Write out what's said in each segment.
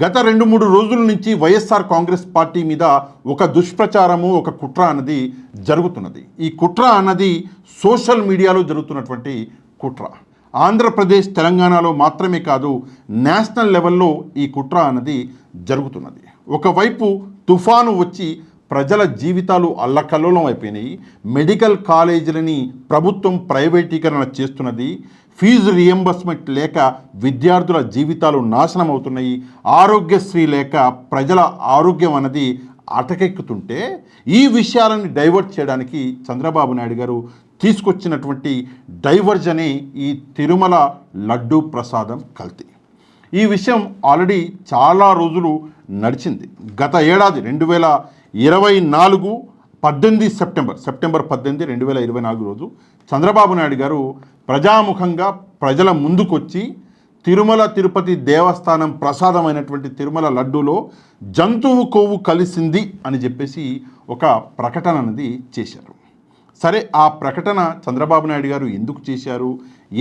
గత 2-3 రోజుల నుంచి వైఎస్ఆర్ కాంగ్రెస్ పార్టీ మీద ఒక దుష్ప్రచారము, ఒక కుట్ర అన్నది జరుగుతున్నది. ఈ కుట్ర అన్నది సోషల్ మీడియాలో జరుగుతున్నటువంటి కుట్ర. ఆంధ్రప్రదేశ్, తెలంగాణలో మాత్రమే కాదు, నేషనల్ లెవెల్లో ఈ కుట్ర అన్నది జరుగుతున్నది. ఒకవైపు తుఫాను వచ్చి ప్రజల జీవితాలు అల్లకల్లోలం అయిపోయినాయి. మెడికల్ కాలేజీలని ప్రభుత్వం ప్రైవేటీకరణ చేస్తున్నది. ఫీజు రియంబర్స్మెంట్ లేక విద్యార్థుల జీవితాలు నాశనం అవుతున్నాయి. ఆరోగ్యశ్రీ లేక ప్రజల ఆరోగ్యం అన్నది అటకెక్కుతుంటే ఈ విషయాలను డైవర్ట్ చేయడానికి చంద్రబాబు నాయుడు గారు తీసుకొచ్చినటువంటి డైవర్జనే ఈ తిరుమల లడ్డూ ప్రసాదం కల్తీ. ఈ విషయం ఆల్రెడీ చాలా రోజులు నడిచింది. గత ఏడాది 2024 సెప్టెంబర్ 18, 2024 రోజు చంద్రబాబు నాయుడు గారు ప్రజాముఖంగా ప్రజల ముందుకొచ్చి తిరుమల తిరుపతి దేవస్థానం ప్రసాదమైనటువంటి తిరుమల లడ్డూలో జంతువు కొవ్వు కలిసింది అని చెప్పేసి ఒక ప్రకటన అనేది చేశారు. సరే, ఆ ప్రకటన చంద్రబాబు నాయుడు గారు ఎందుకు చేశారు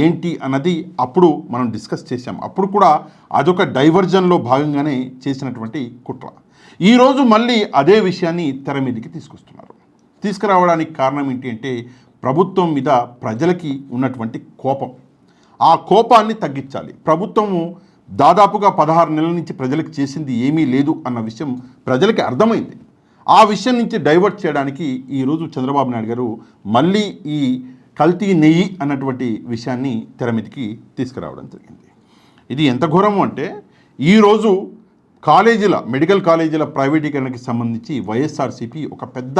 ఏంటి అన్నది అప్పుడు మనం డిస్కస్ చేశాం. అప్పుడు కూడా అదొక డైవర్జన్లో భాగంగానే చేసినటువంటి కుట్ర. ఈరోజు మళ్ళీ అదే విషయాన్ని తెర మీదకి తీసుకొస్తున్నారు. తీసుకురావడానికి కారణం ఏంటి అంటే ప్రభుత్వం మీద ప్రజలకి ఉన్నటువంటి కోపం. ఆ కోపాన్ని తగ్గించాలి. ప్రభుత్వము దాదాపుగా 16 నెలల నుంచి ప్రజలకు చేసింది ఏమీ లేదు అన్న విషయం ప్రజలకి అర్థమైంది. ఆ విషయం నుంచి డైవర్ట్ చేయడానికి ఈరోజు చంద్రబాబు నాయుడు గారు మళ్ళీ ఈ కల్తీ నెయ్యి అన్నటువంటి విషయాన్ని తెర మీదకి తీసుకురావడం జరిగింది. ఇది ఎంత ఘోరము అంటే ఈరోజు మెడికల్ కాలేజీల ప్రైవేటీకరణకి సంబంధించి వైఎస్ఆర్సీపీ ఒక పెద్ద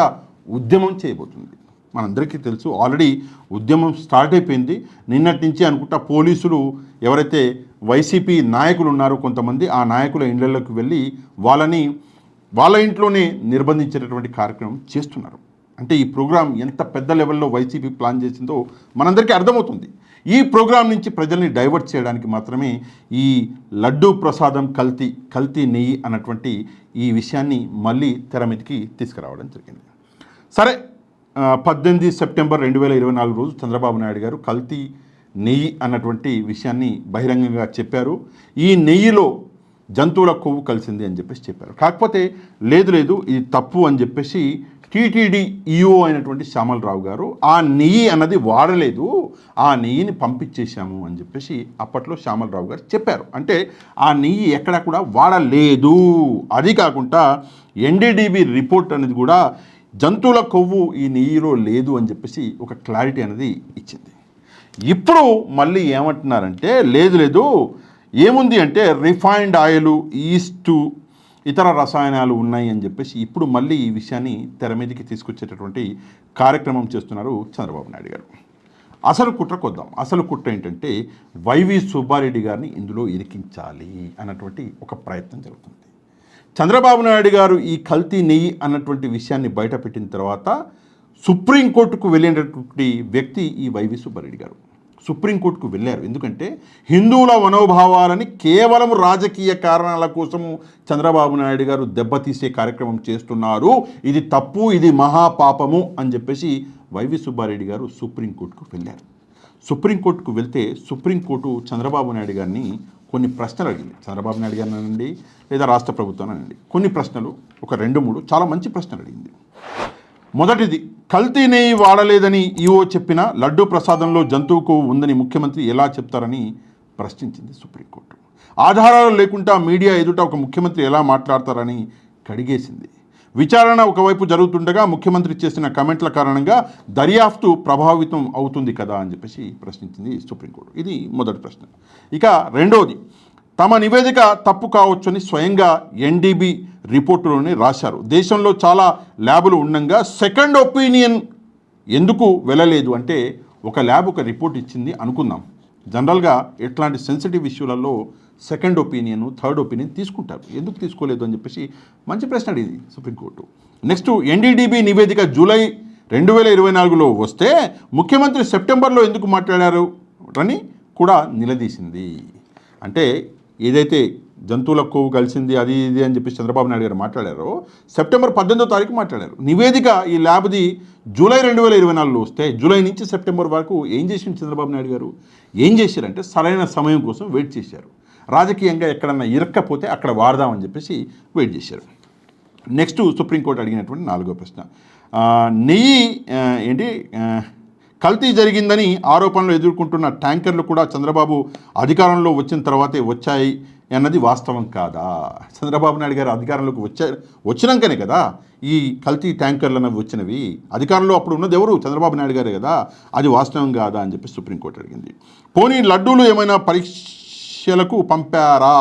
ఉద్యమం చేయబోతుంది. మనందరికీ తెలుసు, ఆల్రెడీ ఉద్యమం స్టార్ట్ అయిపోయింది. నిన్నటి నుంచి అనుకుంటా పోలీసులు ఎవరైతే వైసీపీ నాయకులు ఉన్నారో కొంతమంది, ఆ నాయకుల ఇళ్లలోకి వెళ్ళి వాళ్ళ ఇంట్లోనే నిర్బంధించేటటువంటి కార్యక్రమం చేస్తున్నారు. అంటే ఈ ప్రోగ్రాం ఎంత పెద్ద లెవెల్లో వైసీపీ ప్లాన్ చేసిందో మనందరికీ అర్థమవుతుంది. ఈ ప్రోగ్రాం నుంచి ప్రజల్ని డైవర్ట్ చేయడానికి మాత్రమే ఈ లడ్డూ ప్రసాదం కల్తీ నెయ్యి అన్నటువంటి ఈ విషయాన్ని మళ్ళీ తెర మీదకి తీసుకురావడం జరిగింది. సరే, 18 సెప్టెంబర్ 2024 రోజు చంద్రబాబు నాయుడు గారు కల్తీ నెయ్యి అన్నటువంటి విషయాన్ని బహిరంగంగా చెప్పారు. ఈ నెయ్యిలో జంతువుల కొవ్వు కలిసింది అని చెప్పేసి చెప్పారు. కాకపోతే లేదు ఇది తప్పు అని చెప్పేసి టీటీడీ ఈఓ అయినటువంటి శ్యామలరావు గారు ఆ నెయ్యి అన్నది వాడలేదు, ఆ నెయ్యిని పంపించేశాము అని చెప్పేసి అప్పట్లో శ్యామలరావు గారు చెప్పారు. అంటే ఆ నెయ్యి ఎక్కడ కూడా వాడలేదు. అది కాకుండా ఎన్డీడీబీ రిపోర్ట్ అనేది కూడా జంతువుల కొవ్వు ఈ నెయ్యిలో లేదు అని చెప్పేసి ఒక క్లారిటీ అనేది ఇచ్చింది. ఇప్పుడు మళ్ళీ ఏమంటున్నారంటే లేదు ఏముంది అంటే రిఫైన్డ్ ఆయిల్, ఈస్టు, ఇతర రసాయనాలు ఉన్నాయి అని చెప్పేసి ఇప్పుడు మళ్ళీ ఈ విషయాన్ని తెర మీదకి తీసుకొచ్చేటటువంటి కార్యక్రమం చేస్తున్నారు చంద్రబాబు నాయుడు గారు. అసలు కుట్రకు వద్దాం. అసలు కుట్ర ఏంటంటే వైవి సుబ్బారెడ్డి గారిని ఇందులో ఇరికించాలి అన్నటువంటి ఒక ప్రయత్నం జరుగుతుంది. చంద్రబాబు నాయుడు గారు ఈ కల్తీ నెయ్యి అన్నటువంటి విషయాన్ని బయటపెట్టిన తర్వాత సుప్రీంకోర్టుకు వెళ్ళినటువంటి వ్యక్తి ఈ వైవి సుబ్బారెడ్డి గారు. సుప్రీంకోర్టుకు వెళ్ళారు. ఎందుకంటే హిందువుల మనోభావాలని కేవలం రాజకీయ కారణాల కోసము చంద్రబాబు నాయుడు గారు దెబ్బతీసే కార్యక్రమం చేస్తున్నారు, ఇది తప్పు, ఇది మహాపాపము అని చెప్పేసి వైవి సుబ్బారెడ్డి గారు సుప్రీంకోర్టుకు వెళ్ళారు. సుప్రీంకోర్టుకు వెళ్తే సుప్రీంకోర్టు చంద్రబాబు నాయుడు గారిని కొన్ని ప్రశ్నలు అడిగింది. చంద్రబాబు నాయుడు గారిని అనండి లేదా రాష్ట్ర ప్రభుత్వాన్ని అనండి, కొన్ని ప్రశ్నలు, ఒక 2-3 చాలా మంచి ప్రశ్నలు అడిగింది. మొదటిది, కల్తీ నెయ్యి వాడలేదని ఈఓ చెప్పిన లడ్డూ ప్రసాదంలో జంతువు కొవ్వు ఉందని ముఖ్యమంత్రి ఎలా చెప్తారని ప్రశ్నించింది సుప్రీంకోర్టు. ఆధారాలు లేకుండా మీడియా ఎదుట ఒక ముఖ్యమంత్రి ఎలా మాట్లాడతారని కడిగేసింది. విచారణ ఒకవైపు జరుగుతుండగా ముఖ్యమంత్రి చేసిన కమెంట్ల కారణంగా దర్యాప్తు ప్రభావితం అవుతుంది కదా అని చెప్పేసి ప్రశ్నించింది సుప్రీంకోర్టు. ఇది మొదటి ప్రశ్న. ఇక రెండవది, తమ నివేదిక తప్పు కావచ్చని స్వయంగా ఎన్డీబీ రిపోర్టులోనే రాశారు. దేశంలో చాలా ల్యాబులు ఉండగా సెకండ్ ఒపీనియన్ ఎందుకు వెళ్ళలేదు అంటే, ఒక ల్యాబ్ ఒక రిపోర్ట్ ఇచ్చింది అనుకుందాం. జనరల్గా ఇట్లాంటి సెన్సిటివ్ ఇష్యూలలో సెకండ్ ఒపీనియన్, థర్డ్ ఒపీనియన్ తీసుకుంటారు. ఎందుకు తీసుకోలేదు అని చెప్పేసి మంచి ప్రశ్న అడిగింది సుప్రీంకోర్టు. నెక్స్ట్, ఎన్డీడీబీ నివేదిక జూలై 2024లో వస్తే ముఖ్యమంత్రి సెప్టెంబర్లో ఎందుకు మాట్లాడారు అని కూడా నిలదీసింది. అంటే ఏదైతే జంతువుల కొవ్వు కలిసింది అది ఇది అని చెప్పి చంద్రబాబు నాయుడు గారు మాట్లాడారో సెప్టెంబర్ 18వ తారీఖు మాట్లాడారు. నివేదిక ఈ ల్యాబ్ది జూలై 2024లో వస్తే జూలై నుంచి సెప్టెంబర్ వరకు ఏం చేసింది చంద్రబాబు నాయుడు గారు? ఏం చేశారంటే సరైన సమయం కోసం వెయిట్ చేశారు. రాజకీయంగా ఎక్కడన్నా ఇరక్కపోతే అక్కడ వాడదామని చెప్పేసి వెయిట్ చేశారు. నెక్స్ట్ సుప్రీంకోర్టు అడిగినటువంటి 4వ ప్రశ్న, నెయ్యి కల్తీ జరిగిందని ఆరోపణలు ఎదుర్కొంటున్న ట్యాంకర్లు కూడా చంద్రబాబు అధికారంలో వచ్చిన తర్వాతే వచ్చాయి అన్నది వాస్తవం కాదా? చంద్రబాబు నాయుడు గారు అధికారంలోకి వచ్చినాకనే కదా ఈ కల్తీ ట్యాంకర్లు అనేవి వచ్చినవి. అధికారంలో అప్పుడు ఉన్నది ఎవరు? చంద్రబాబు నాయుడు గారే కదా. అది వాస్తవం కాదా అని చెప్పి సుప్రీంకోర్టు అడిగింది. పోనీ లడ్డూలు ఏమైనా పరీక్షలకు పంపారా?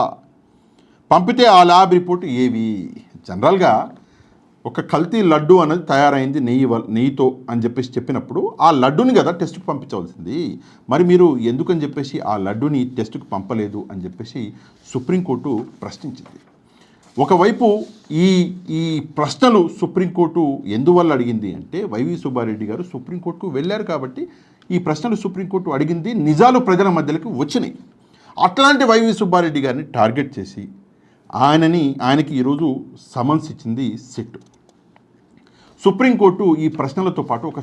పంపితే ఆ ల్యాబ్ రిపోర్ట్ ఏవి? జనరల్గా ఒక కల్తీ లడ్డు అనేది తయారైంది నెయ్యితో అని చెప్పేసి చెప్పినప్పుడు ఆ లడ్డుని కదా టెస్ట్కి పంపించవలసింది. మరి మీరు ఎందుకని చెప్పేసి ఆ లడ్డుని టెస్ట్కి పంపలేదు అని చెప్పేసి సుప్రీంకోర్టు ప్రశ్నించింది. ఒకవైపు ఈ ప్రశ్నలు సుప్రీంకోర్టు ఎందువల్ల అడిగింది అంటే, వైవి సుబ్బారెడ్డి గారు సుప్రీంకోర్టుకు వెళ్ళారు కాబట్టి ఈ ప్రశ్నలు సుప్రీంకోర్టు అడిగింది. నిజాలు ప్రజల మధ్యలోకి వచ్చినాయి. అట్లాంటి వైవి సుబ్బారెడ్డి గారిని టార్గెట్ చేసి ఆయనకి ఈరోజు సమన్స్ ఇచ్చింది సిట్. సుప్రీంకోర్టు ఈ ప్రశ్నలతో పాటు ఒక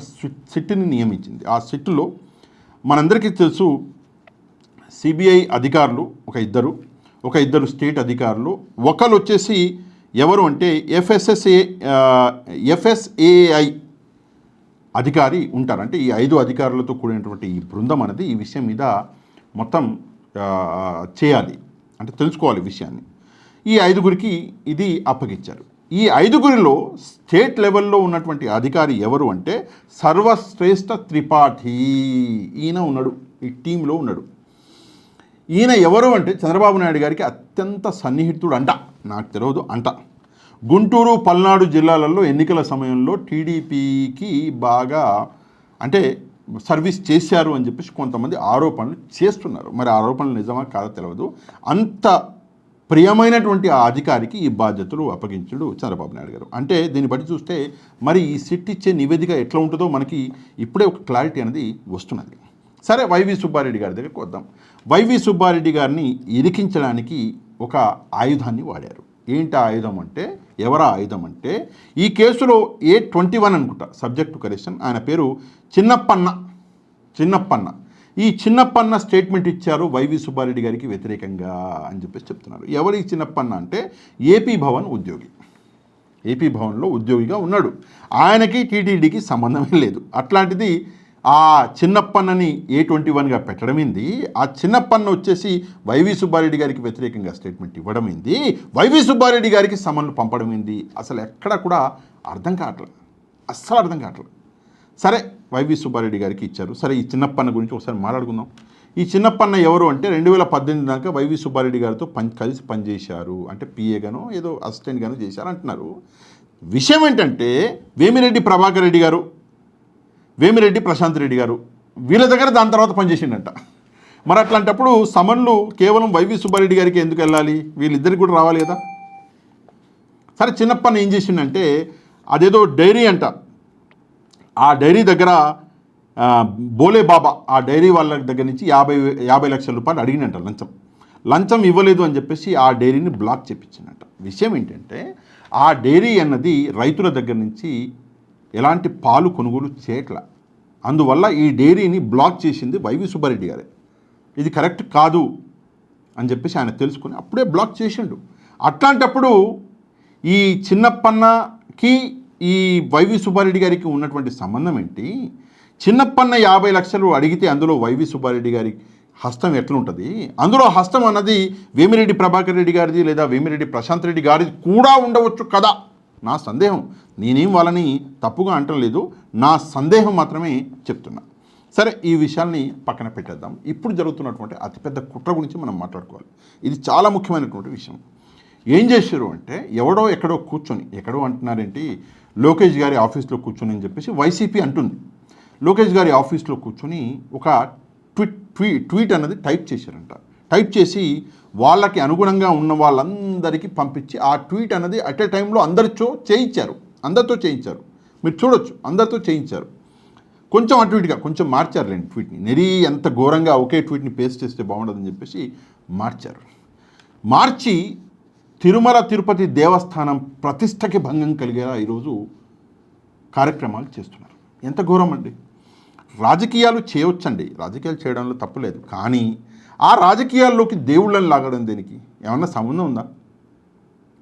సిట్ని నియమించింది. ఆ సిట్లో మనందరికీ తెలుసు, సిబిఐ అధికారులు ఒక ఇద్దరు స్టేట్ అధికారులు, ఒకరు వచ్చేసి ఎవరు అంటే ఎఫ్ఎస్ఏఐ అధికారి ఉంటారు. అంటే ఈ 5 అధికారులతో కూడినటువంటి ఈ బృందం అనేది ఈ విషయం మీద మొత్తం చేయాలి, అంటే తెలుసుకోవాలి విషయాన్ని. ఈ 5గురికి ఇది అప్పగించారు. ఈ 5గురిలో స్టేట్ లెవెల్లో ఉన్నటువంటి అధికారి ఎవరు అంటే సర్వశ్రేష్ఠ త్రిపాఠి. ఈయన ఉన్నాడు, ఈ టీంలో ఉన్నాడు. ఈయన ఎవరు అంటే చంద్రబాబు నాయుడు గారికి అత్యంత సన్నిహితుడు అంట, నాకు తెలియదు అంట. గుంటూరు, పల్నాడు జిల్లాలలో ఎన్నికల సమయంలో టీడీపీకి బాగా అంటే సర్వీస్ చేశారు అని చెప్పేసి కొంతమంది ఆరోపణలు చేస్తున్నారు. మరి ఆరోపణలు నిజమా కాదో తెలియదు. అంత ప్రియమైనటువంటి ఆ అధికారికి ఈ బాధ్యతలు అప్పగించుడు చంద్రబాబు నాయుడు గారు. అంటే దీన్ని బట్టి చూస్తే మరి ఈ సిట్ ఇచ్చే నివేదిక ఎట్లా ఉంటుందో మనకి ఇప్పుడే ఒక క్లారిటీ అనేది వస్తున్నది. సరే, వైవి సుబ్బారెడ్డి గారి దగ్గరికి వద్దాం. వైవి సుబ్బారెడ్డి గారిని ఇరికించడానికి ఒక ఆయుధాన్ని వాడారు. ఏంటి ఆయుధం అంటే, ఎవరా ఆయుధం అంటే, ఈ కేసులో A21 అనుకుంటా సబ్జెక్ట్ టు కరెక్షన్, ఆయన పేరు చిన్నప్పన్న. ఈ చిన్నప్పన్న స్టేట్మెంట్ ఇచ్చారు వైవి సుబ్బారెడ్డి గారికి వ్యతిరేకంగా అని చెప్పేసి చెప్తున్నారు. ఎవరు ఈ చిన్నప్పన్న అంటే ఏపీ భవన్లో ఉద్యోగిగా ఉన్నాడు. ఆయనకి టీటీడీకి సంబంధమే లేదు. అట్లాంటిది ఆ చిన్నప్పన్నని A21గా పెట్టడమైంది. ఆ చిన్నప్పన్న వచ్చేసి వైవి సుబ్బారెడ్డి గారికి వ్యతిరేకంగా స్టేట్మెంట్ ఇవ్వడమైంది. వైవి సుబ్బారెడ్డి గారికి సమన్లు పంపడమైంది. అసలు ఎక్కడ కూడా అర్థం కావట్లేదు. సరే, వైవి సుబ్బారెడ్డి గారికి ఇచ్చారు. సరే, ఈ చిన్నప్పన్న గురించి ఒకసారి మాట్లాడుకుందాం. ఈ చిన్నప్పన్న ఎవరు అంటే 2018 దాకా వైవి సుబ్బారెడ్డి గారితో కలిసి పనిచేశారు. అంటే పిఏగానో ఏదో అసిస్టెంట్గానో చేశారు అంటున్నారు. విషయం ఏంటంటే వేమిరెడ్డి ప్రభాకర్ రెడ్డి గారు, వేమిరెడ్డి ప్రశాంత్ రెడ్డి గారు వీళ్ళ దగ్గర దాని తర్వాత పనిచేసిండంట. మరి అట్లాంటప్పుడు సమన్లు కేవలం వైవి సుబ్బారెడ్డి గారికి ఎందుకు వెళ్ళాలి? వీళ్ళిద్దరికి కూడా రావాలి కదా. సరే, చిన్నప్పన్న ఏం చేసిండంటే అదేదో డైరీ అంట, ఆ డైరీ దగ్గర బోలే బాబా ఆ డైరీ వాళ్ళ దగ్గర నుంచి 50 లక్షల రూపాయలు అడిగినంట లంచం ఇవ్వలేదు అని చెప్పేసి ఆ డైరీని బ్లాక్ చేయించిందంట. విషయం ఏంటంటే ఆ డైరీ అన్నది రైతుల దగ్గర నుంచి ఎలాంటి పాలు కొనుగోలు చేయట్లా. అందువల్ల ఈ డైరీని బ్లాక్ చేసింది వైవి సుబ్బారెడ్డి గారే. ఇది కరెక్ట్ కాదు అని చెప్పేసి ఆయన తెలుసుకొని అప్పుడే బ్లాక్ చేసిండు. అట్లాంటప్పుడు ఈ చిన్నప్పన్నకి ఈ వైవి సుబ్బారెడ్డి గారికి ఉన్నటువంటి సంబంధం ఏంటి? చిన్నప్పన్న 50 లక్షలు అడిగితే అందులో వైవి సుబ్బారెడ్డి గారి హస్తం ఎట్లుంటుంది? అందులో హస్తం అన్నది వేమిరెడ్డి ప్రభాకర్ రెడ్డి గారిది లేదా వేమిరెడ్డి ప్రశాంత్ రెడ్డి గారిది కూడా ఉండవచ్చు కదా, నా సందేహం. నేనేం వాళ్ళని తప్పుగా అంటలేదు, నా సందేహం మాత్రమే చెప్తున్నా. సరే, ఈ విషయాల్ని పక్కన పెట్టేద్దాం. ఇప్పుడు జరుగుతున్నటువంటి అతిపెద్ద కుట్ర గురించి మనం మాట్లాడుకోవాలి. ఇది చాలా ముఖ్యమైనటువంటి విషయం. ఏం చేశారు అంటే ఎవడో ఎక్కడో కూర్చొని, ఎక్కడో అంటున్నారేంటి, లోకేష్ గారి ఆఫీస్లో కూర్చొని అని చెప్పేసి వైసీపీ అంటుంది. లోకేష్ గారి ఆఫీస్లో కూర్చొని ఒక ట్వీట్ అన్నది టైప్ చేశారంట. టైప్ చేసి వాళ్ళకి అనుగుణంగా ఉన్న వాళ్ళందరికీ పంపించి ఆ ట్వీట్ అన్నది అట్ ఏ టైంలో అందరితో చేయించారు. మీరు చూడొచ్చు, అందరితో చేయించారు. కొంచెం అటు ఇటుగా కొంచెం మార్చారులేండి ట్వీట్ని. నెరీ ఎంత ఘోరంగా ఒకే ట్వీట్ని పేస్ట్ చేస్తే బాగుండదని చెప్పేసి మార్చి తిరుమల తిరుపతి దేవస్థానం ప్రతిష్టకి భంగం కలిగేలా ఈరోజు కార్యక్రమాలు చేస్తున్నారు. ఎంత ఘోరం అండి! రాజకీయాలు చేయొచ్చండి, రాజకీయాలు చేయడంలో తప్పులేదు. కానీ ఆ రాజకీయాల్లోకి దేవుళ్ళని లాగడం దేనికి? ఏమన్నా సంబంధం ఉందా?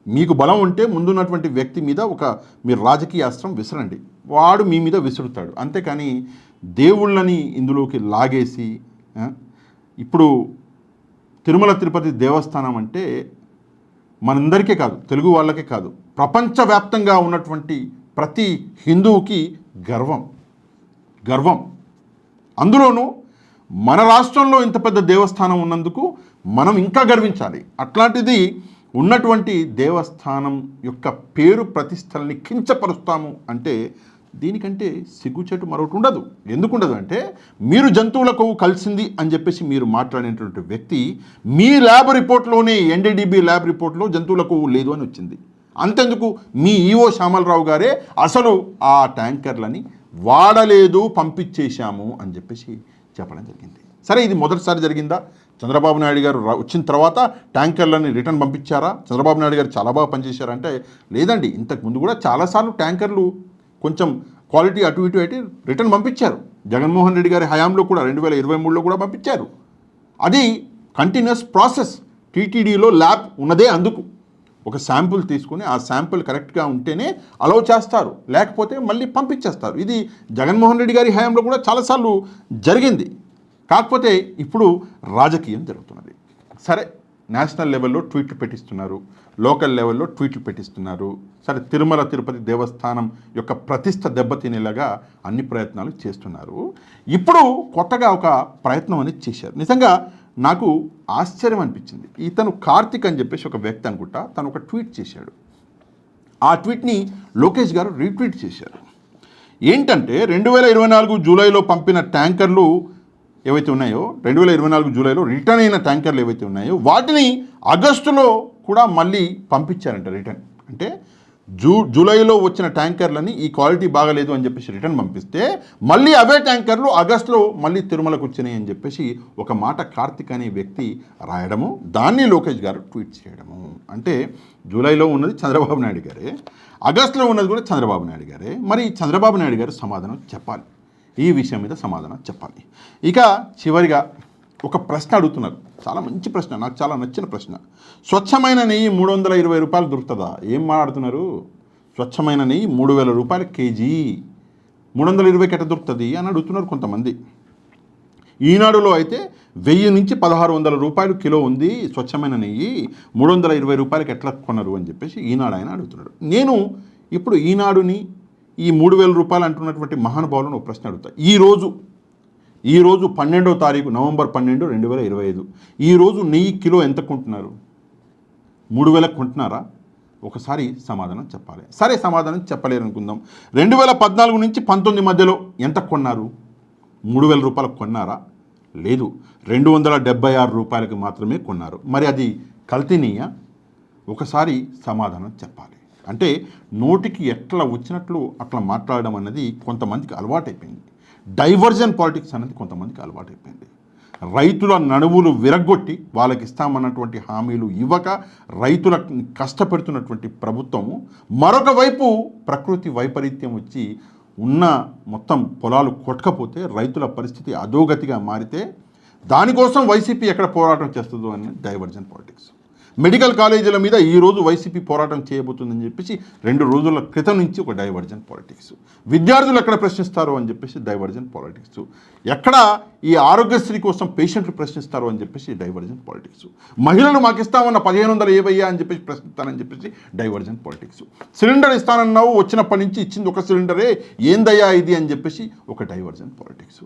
మీకు బలం ఉంటే ముందున్నటువంటి వ్యక్తి మీద మీరు రాజకీయ అస్త్రం విసరండి, వాడు మీ మీద విసురుతాడు. అంతేకాని దేవుళ్ళని ఇందులోకి లాగేసి ఇప్పుడు తిరుమల తిరుపతి దేవస్థానం అంటే మనందరికీ కాదు, తెలుగు వాళ్ళకే కాదు, ప్రపంచవ్యాప్తంగా ఉన్నటువంటి ప్రతి హిందువుకి గర్వం. అందులోనూ మన రాష్ట్రంలో ఇంత పెద్ద దేవస్థానం ఉన్నందుకు మనం ఇంకా గర్వించాలి. అట్లాంటిది ఉన్నటువంటి దేవస్థానం యొక్క పేరు ప్రతిష్టల్ని కించపరుస్తాము అంటే దీనికంటే సిగ్గుచేటు మరొకటి ఉండదు. ఎందుకు ఉండదు అంటే, మీరు జంతువుల కొవ్వు కలిసింది అని చెప్పేసి మీరు మాట్లాడినటువంటి వ్యక్తి మీ ల్యాబ్ రిపోర్ట్లోనే, ఎన్డీడీబీ ల్యాబ్ రిపోర్ట్లో జంతువుల కొవ్వు లేదు అని వచ్చింది. అంతెందుకు, మీ ఈఓ శ్యామలరావు గారే అసలు ఆ ట్యాంకర్లని వాడలేదు, పంపించేశాము అని చెప్పేసి చెప్పడం జరిగింది. సరే, ఇది మొదటిసారి జరిగిందా? చంద్రబాబు నాయుడు గారు వచ్చిన తర్వాత ట్యాంకర్లని రిటర్న్ పంపించారా? చంద్రబాబు నాయుడు గారు చాలా బాగా పనిచేశారంటే లేదండి, ఇంతకుముందు కూడా చాలాసార్లు ట్యాంకర్లు కొంచెం క్వాలిటీ అటు ఇటు అయితే రిటర్న్ పంపించారు. జగన్మోహన్ రెడ్డి గారి హయాంలో కూడా 2023లో కూడా పంపించారు. అది కంటిన్యూస్ ప్రాసెస్. టీటీడీలో ల్యాబ్ ఉన్నదే అందుకు. ఒక శాంపుల్ తీసుకుని ఆ శాంపుల్ కరెక్ట్గా ఉంటేనే అలౌ చేస్తారు, లేకపోతే మళ్ళీ పంపించేస్తారు. ఇది జగన్మోహన్ రెడ్డి గారి హయాంలో కూడా చాలాసార్లు జరిగింది. కాకపోతే ఇప్పుడు రాజకీయం జరుగుతున్నది. సరే, నేషనల్ లెవెల్లో ట్వీట్లు పెట్టిస్తున్నారు, లోకల్ లెవెల్లో ట్వీట్లు పెట్టిస్తున్నారు. సరే, తిరుమల తిరుపతి దేవస్థానం యొక్క ప్రతిష్ట దెబ్బతినేలాగా అన్ని ప్రయత్నాలు చేస్తున్నారు. ఇప్పుడు కొత్తగా ఒక ప్రయత్నం అనేది చేశారు. నిజంగా నాకు ఆశ్చర్యం అనిపించింది. ఇతను కార్తిక్ అని చెప్పేసి ఒక వ్యక్తి అనుకుంటా, తను ఒక ట్వీట్ చేశాడు. ఆ ట్వీట్ని లోకేష్ గారు రీట్వీట్ చేశారు. ఏంటంటే 2024 జూలైలో పంపిన ట్యాంకర్లు ఏవైతే ఉన్నాయో, 2024 జూలైలో రిటర్న్ అయిన ట్యాంకర్లు ఏవైతే ఉన్నాయో వాటిని ఆగస్టులో కూడా మళ్ళీ పంపించారంట రిటర్న్. అంటే జూలైలో వచ్చిన ట్యాంకర్లని ఈ క్వాలిటీ బాగలేదు అని చెప్పేసి రిటర్న్ పంపిస్తే మళ్ళీ అవే ట్యాంకర్లు ఆగస్టులో మళ్ళీ తిరుమలకు వచ్చినాయి అని చెప్పేసి ఒక మాట కార్తిక్ అనే వ్యక్తి రాయడము, దాన్ని లోకేష్ గారు ట్వీట్ చేయడము. అంటే జూలైలో ఉన్నది చంద్రబాబు నాయుడు గారే, ఆగస్టులో ఉన్నది కూడా చంద్రబాబు నాయుడు గారే. మరి చంద్రబాబు నాయుడు గారు సమాధానం చెప్పాలి, ఈ విషయం మీద సమాధానం చెప్పాలి. ఇక చివరిగా ఒక ప్రశ్న అడుగుతున్నారు, చాలా మంచి ప్రశ్న, నాకు చాలా నచ్చిన ప్రశ్న. స్వచ్ఛమైన నెయ్యి 320 రూపాయలు దొరుకుతుందా? ఏం మాట్లాడుతున్నారు? స్వచ్ఛమైన నెయ్యి 3000 రూపాయలు కేజీ, 320కి ఎట్లా దొరుకుతుంది అని అడుగుతున్నారు కొంతమంది. ఈనాడులో అయితే 1000 నుంచి 1600 రూపాయలు కిలో ఉంది స్వచ్ఛమైన నెయ్యి, 320 రూపాయలకి ఎట్లా కొన్నారు అని చెప్పేసి ఈనాడు ఆయన అడుగుతున్నాడు. నేను ఇప్పుడు ఈనాడుని ఈ 3000 రూపాయలు అంటున్నటువంటి మహానుభావులను ఒక ప్రశ్న అడుగుతా. ఈరోజు 12వ తారీఖు నవంబర్ 12, 2025, ఈరోజు నెయ్యి కిలో ఎంత కొంటున్నారు? 3000 కొంటున్నారా? ఒకసారి సమాధానం చెప్పాలి. సరే, సమాధానం చెప్పలేరు అనుకుందాం. 2014 నుంచి 19 మధ్యలో ఎంత కొన్నారు? 3000 రూపాయలకు కొన్నారా? లేదు, 276 రూపాయలకు మాత్రమే కొన్నారు. మరి అది కల్తీ నెయ్యా? ఒకసారి సమాధానం చెప్పాలి. అంటే నోటికి ఎట్లా వచ్చినట్లు అట్లా మాట్లాడడం అన్నది కొంతమందికి అలవాటైపోయింది. డైవర్జన్ పాలిటిక్స్ అనేది కొంతమందికి అలవాటైపోయింది. రైతుల నడువులు విరగొట్టి వాళ్ళకి ఇస్తామన్నటువంటి హామీలు ఇవ్వక రైతుల కష్టపెడుతున్నటువంటి ప్రభుత్వము, మరొక వైపు ప్రకృతి వైపరీత్యం వచ్చి ఉన్న మొత్తం పొలాలు కొట్టకపోతే రైతుల పరిస్థితి అధోగతిగా మారితే దానికోసం వైసీపీ ఎక్కడ పోరాటం చేస్తుందో అని డైవర్జన్ పాలిటిక్స్. మెడికల్ కాలేజీల మీద ఈరోజు వైసీపీ పోరాటం చేయబోతుందని చెప్పేసి 2 రోజుల క్రితం నుంచి ఒక డైవర్జన్ పాలిటిక్స్. విద్యార్థులు ఎక్కడ ప్రశ్నిస్తారో అని చెప్పేసి డైవర్జన్ పాలిటిక్స్. ఎక్కడ ఈ ఆరోగ్యశ్రీ కోసం పేషెంట్లు ప్రశ్నిస్తారో అని చెప్పేసి డైవర్జన్ పాలిటిక్స్. మహిళలు మాకు ఇస్తామన్న 1500 ఏవయ్యా అని చెప్పేసి ప్రశ్నిస్తానని చెప్పేసి డైవర్జన్ పాలిటిక్స్. సిలిండర్ ఇస్తానన్నావు, వచ్చినప్పటి నుంచి ఇచ్చింది ఒక సిలిండరే, ఏందయ్యా ఇది అని చెప్పేసి ఒక డైవర్జన్ పాలిటిక్స్.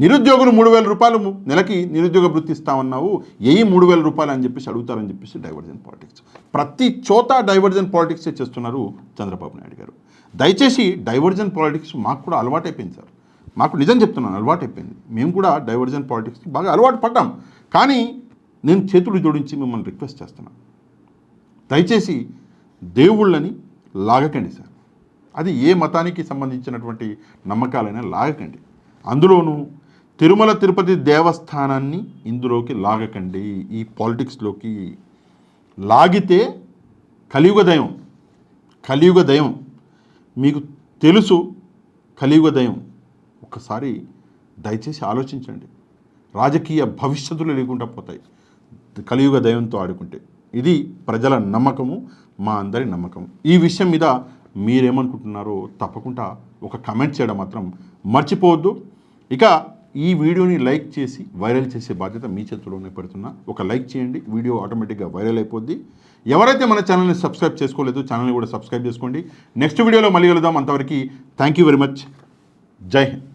నిరుద్యోగులు 3000 రూపాయలు నెలకి నిరుద్యోగ వృత్తి ఇస్తామన్నావు, 3000 రూపాయలు అని చెప్పేసి అడుగుతారని చెప్పేసి డైవర్జన్ పాలిటిక్స్. ప్రతి చోట డైవర్జన్ పాలిటిక్సే చేస్తున్నారు చంద్రబాబు నాయుడు గారు. దయచేసి డైవర్జన్ పాలిటిక్స్ మాకు కూడా అలవాటైపోయింది సార్, మాకు నిజం చెప్తున్నాను, అలవాటైపోయింది. మేము కూడా డైవర్జన్ పాలిటిక్స్కి బాగా అలవాటు పడ్డాం. కానీ నేను చేతులు జోడించి మిమ్మల్ని రిక్వెస్ట్ చేస్తున్నాను, దయచేసి దేవుళ్ళని లాగకండి సార్. అది ఏ మతానికి సంబంధించినటువంటి నమ్మకాలైనా లాగకండి. అందులోనూ తిరుమల తిరుపతి దేవస్థానాన్ని ఇందులోకి లాగకండి. ఈ పాలిటిక్స్లోకి లాగితే కలియుగ దయం మీకు తెలుసు. కలియుగ దయం ఒక్కసారి దయచేసి ఆలోచించండి. రాజకీయ భవిష్యత్తులు లేకుండా పోతాయి కలియుగ దైవంతో ఆడుకుంటే. ఇది ప్రజల నమ్మకము, మా అందరి నమ్మకం. ఈ విషయం మీద మీరేమనుకుంటున్నారో తప్పకుండా ఒక కమెంట్ చేయడం మాత్రం మర్చిపోవద్దు. ఇక ఈ వీడియోని లైక్ చేసి వైరల్ చేసే బాధ్యత మీ చేతిలోనే పెడుతున్నా. ఒక లైక్ చేయండి, వీడియో ఆటోమేటిక్గా వైరల్ అయిపోద్ది. ఎవరైతే మన ఛానల్ని సబ్స్క్రైబ్ చేసుకోలేదు ఛానల్ని కూడా సబ్స్క్రైబ్ చేసుకోండి. నెక్స్ట్ వీడియోలో మళ్ళీ కలుద్దాం. అంతవరకు థ్యాంక్ యూ వెరీ మచ్. జై హింద్.